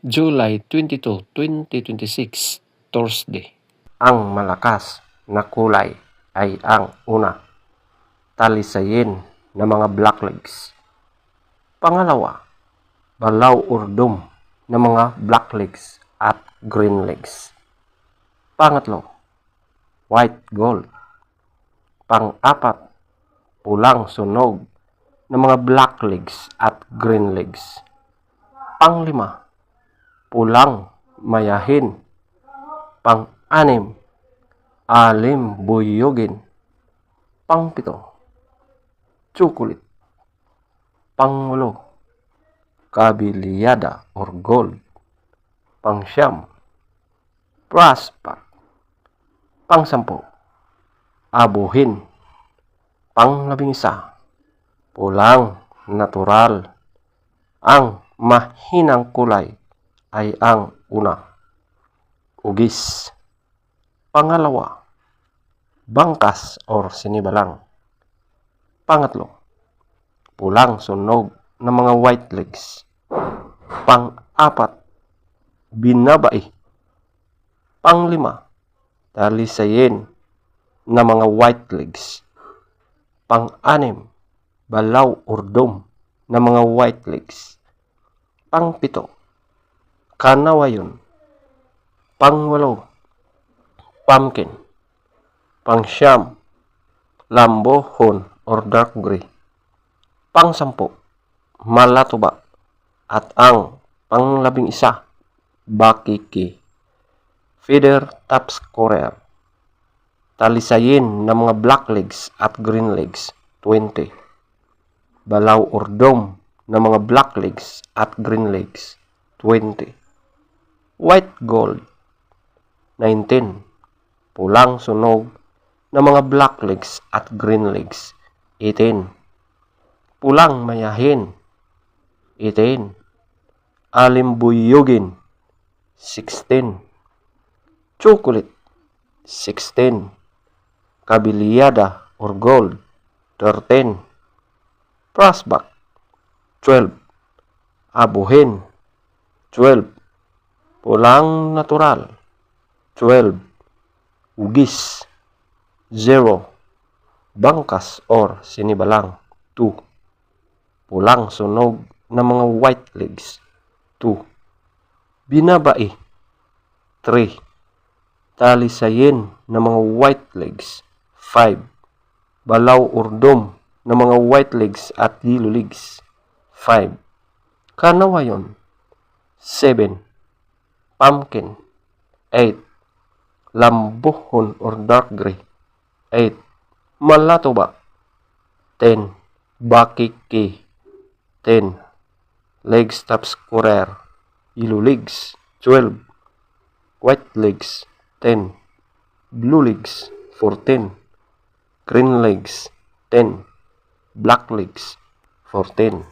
July 22, 2026, Thursday. Ang malakas na kulay ay ang una, talisayin na mga blacklegs. Pangalawa, balaw urdom na mga blacklegs at greenlegs. Pangatlo, white gold. Pang-apat, pulang sunog na mga blacklegs at greenlegs. Panglima, pulang mayahin. Pang-anim, alim buyugin. Pang-pito, chocolate. Pang-walo, kabiliyada or gold. Pang-siyam, brass pot. Pang-sampu, abuhin. Pang-labing-isa, pulang natural. Ang mahinang kulay ay ang una, ugis. Pangalawa, bangkas or sinibalang. Pangatlo, pulang sunog ng mga white legs. Pang-apat, binabai. Panglima, talisayin na mga white legs. Pang-anim, balaw urdom na mga white legs. Pang-pito, kanawayon. Pang-walo, pumpkin. Pang-siyam, lambohon or dark gray. Pang-sampu, malatuba. At ang pang-labing-isa, bakiki. Feather top scorer. Talisayin ng mga blacklegs at greenlegs, 20. Balaw urdom ng mga blacklegs at greenlegs, 20. White gold, 19. Pulang sunog ng mga blacklegs at greenlegs, 18. Pulang mayahin, 18. Alimbuyugin, 16. Chocolate, 16. Kabiliyada or gold, 13. Prospect, 12. Abuhin, 12. Pulang natural, 12. Ugis, 0. Bangkas or sinibalang, 2. Pulang sunog ng mga white legs, 2. Binabai, 3. Talisayin ng mga white legs, 5. Balaw urdom ng mga white legs at yellow legs, 5. Kanawayon, 7. Pumpkin, 8. Lambohon or dark gray, 8. Malatuba, 10. Bakiki, 10. Legs top scorer, yellow legs, 12. White legs, 10. Blue legs, 14. Green legs, 10. Black legs, 14.